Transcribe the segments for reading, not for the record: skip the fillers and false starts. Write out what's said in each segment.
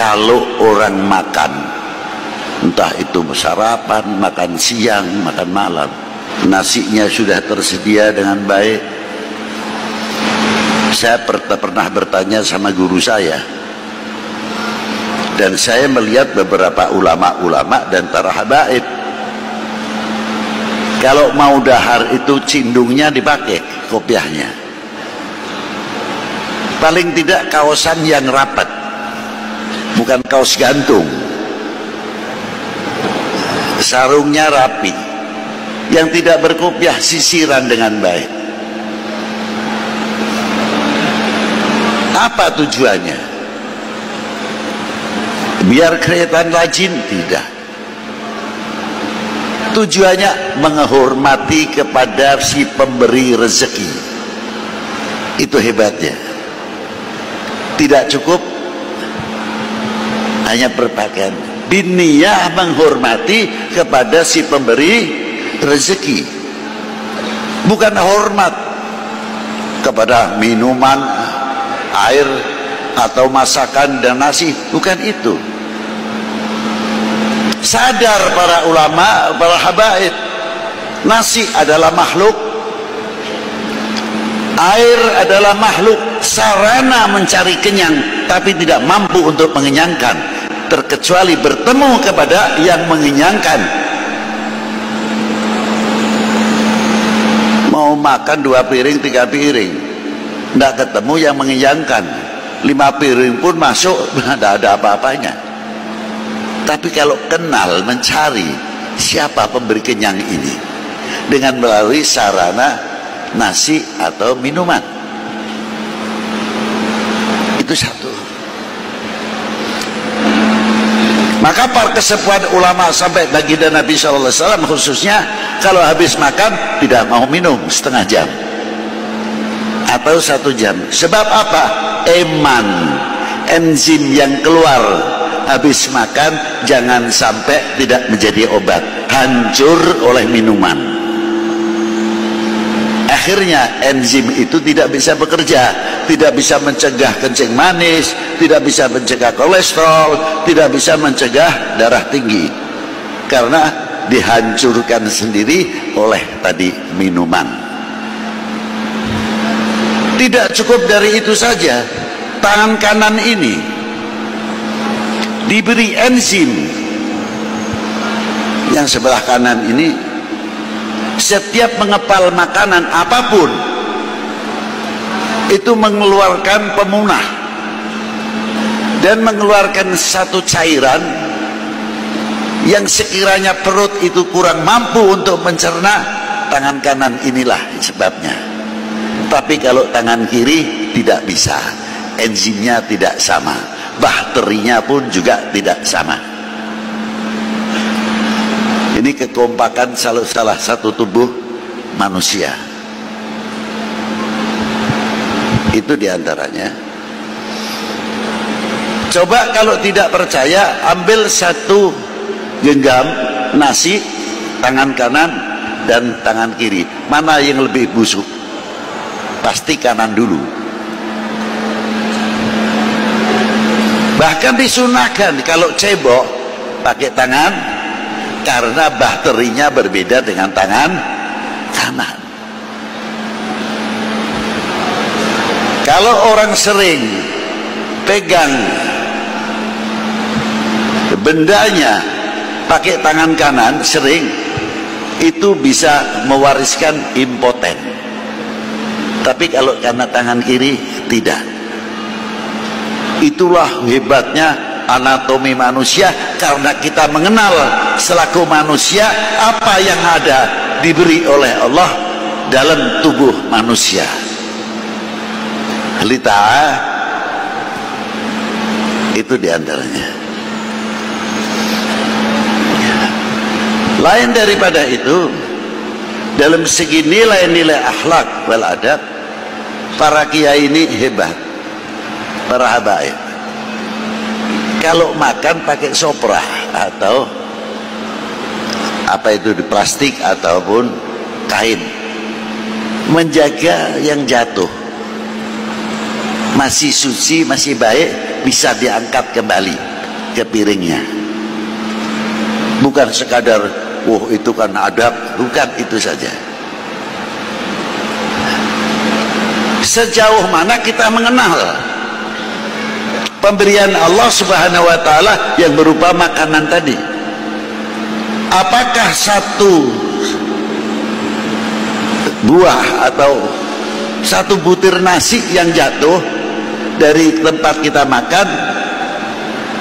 kalau orang makan, entah itu sarapan, makan siang, makan malam, nasinya sudah tersedia dengan baik. Saya pernah bertanya sama guru saya, dan saya melihat beberapa ulama-ulama dan para habaib, kalau mau dahar itu cindungnya dipakai, kopiahnya. Paling tidak kaosan yang rapat, bukan kaos gantung. Sarungnya rapi, yang tidak berkopiah, sisiran dengan baik. Apa tujuannya? Biar kelihatan rajin? Tidak. Tujuannya menghormati kepada si pemberi rezeki. Itu hebatnya. Tidak cukup hanya berpakaian, biniyah menghormati kepada si pemberi rezeki. Bukan hormat kepada minuman, air atau masakan dan nasi, bukan itu. Sadar para ulama, para habaib, nasi adalah makhluk, air adalah makhluk, sarana mencari kenyang, tapi tidak mampu untuk mengenyangkan, terkecuali bertemu kepada yang mengenyangkan. Mau makan 2 piring, 3 piring, tidak ketemu yang mengenyangkan. 5 piring pun masuk, tidak ada apa-apanya. Tapi kalau kenal, mencari siapa pemberi kenyang ini, dengan melalui sarana nasi atau minuman, itu satu. Maka para kesepuhan ulama sampai baginda Nabi SAW khususnya, kalau habis makan tidak mau minum setengah jam atau 1 jam. Sebab apa? Eman, enzim yang keluar habis makan jangan sampai tidak menjadi obat, hancur oleh minuman. Akhirnya enzim itu tidak bisa bekerja, tidak bisa mencegah kencing manis, tidak bisa mencegah kolesterol, tidak bisa mencegah darah tinggi, karena dihancurkan sendiri oleh tadi minuman. Tidak cukup dari itu saja, tangan kanan ini diberi enzim. Yang sebelah kanan ini setiap mengepal makanan apapun itu mengeluarkan pemunah dan mengeluarkan satu cairan yang sekiranya perut itu kurang mampu untuk mencerna, tangan kanan inilah sebabnya. Tapi kalau tangan kiri tidak bisa, enzimnya tidak sama, bakterinya pun juga tidak sama. Ini kekompakan salah satu tubuh manusia. Itu diantaranya. Coba kalau tidak percaya, ambil 1 genggam nasi, tangan kanan dan tangan kiri, mana yang lebih busuk? Pasti kanan dulu. Bahkan disunahkan kalau cebok pakai tangan, karena bakterinya berbeda dengan tangan kanan. Kalau orang sering pegang bendanya pakai tangan kanan sering, itu bisa mewariskan impoten. Tapi kalau karena tangan kiri tidak. Itulah hebatnya anatomi manusia, karena kita mengenal selaku manusia apa yang ada diberi oleh Allah dalam tubuh manusia. Lita'ah itu diantaranya. Lain daripada itu, dalam segi nilai-nilai akhlak wal adab, para kiai ini hebat, para habaib. Kalau makan pakai soprah atau apa itu, di plastik ataupun kain, menjaga yang jatuh masih suci, masih baik, bisa diangkat kembali. ke piringnya. Bukan sekadar, oh itu kan adab, bukan itu saja. Sejauh mana kita mengenal pemberian Allah Subhanahu wa Ta'ala yang berupa makanan tadi? Apakah satu buah atau satu butir nasi yang jatuh dari tempat kita makan,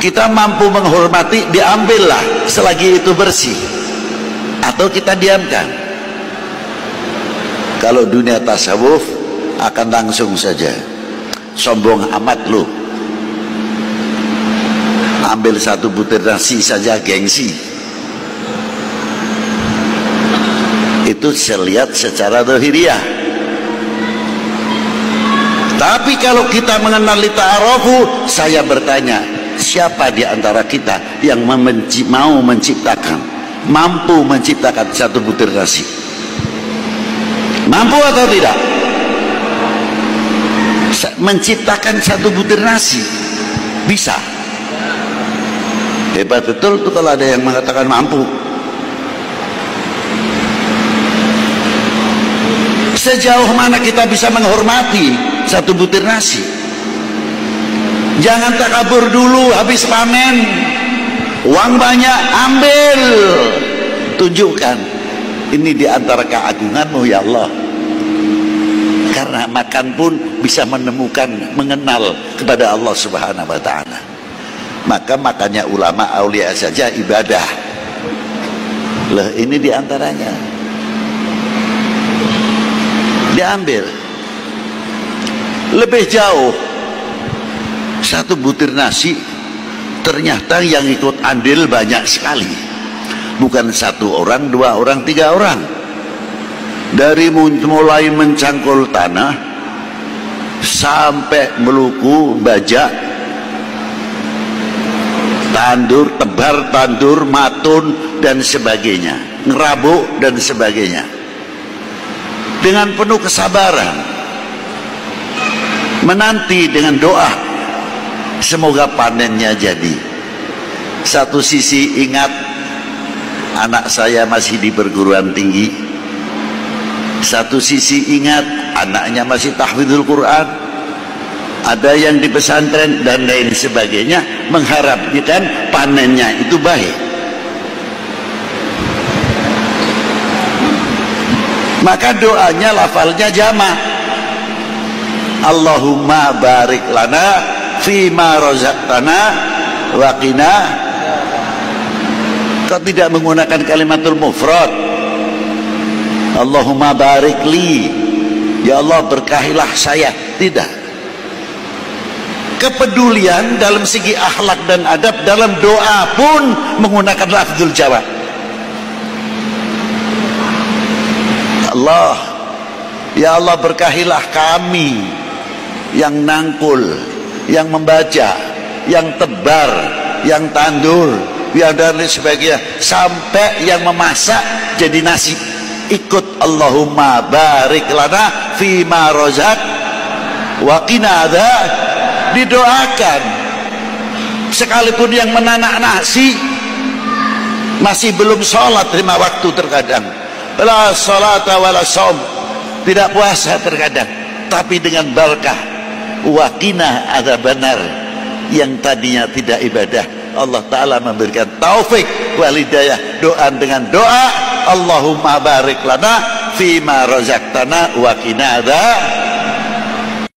kita mampu menghormati, diambillah selagi itu bersih, atau kita diamkan? Kalau dunia tasawuf akan langsung saja, sombong amat lu, ambil satu butir nasi saja gengsi. Itu saya lihat secara zahiriyah. Tapi kalau kita mengenali ta'arufu, saya bertanya, siapa di antara kita yang mau menciptakan, mampu menciptakan satu butir nasi? Mampu atau tidak? Menciptakan satu butir nasi bisa. Hebat betul tuh kalau ada yang mengatakan mampu. Sejauh mana kita bisa menghormati satu butir nasi? Jangan takabur dulu, habis panen uang banyak, ambil, tunjukkan ini di antara keagunganmu ya Allah. Karena makan pun bisa menemukan, mengenal kepada Allah Subhanahu wa Ta'ala. Maka makanya ulama aulia saja ibadah. Lah ini di antaranya. Diambil. Lebih jauh, satu butir nasi ternyata yang ikut andil banyak sekali. Bukan satu orang, dua orang, tiga orang. Dari mulai mencangkul tanah sampai meluku, bajak, tandur, tebar tandur, matun dan sebagainya, ngerabuk dan sebagainya, dengan penuh kesabaran, menanti dengan doa semoga panennya jadi. Satu sisi ingat anak saya masih di perguruan tinggi, satu sisi ingat anaknya masih tahfidzul Quran, ada yang di pesantren dan lain sebagainya, mengharapkan panennya itu baik. Maka doanya, lafalnya jama', Allahumma barik lana fima razaqtana wa qina. Kau tidak menggunakan kalimatul mufrad, Allahumma barik li, ya Allah berkahilah saya. Tidak. Kepedulian dalam segi akhlak dan adab dalam doa pun menggunakan lafzul jawab. Allah, ya Allah berkahilah kami yang nangkul, yang membaca, yang tebar, yang tandur, yang dan lain sebagainya, sampai yang memasak jadi nasi. Ikut Allahumma barik lana fima razaq wa qina adzab, didoakan. Sekalipun yang menanak nasi masih belum sholat 5 waktu terkadang, la sholata wala shaum, tidak puasa terkadang, tapi dengan barakah wa qina adzabannar, yang tadinya tidak ibadah, Allah Ta'ala memberikan taufik wal hidayah. Doa dengan doa, Allahumma barik lana fima razaqtana wa qina adzab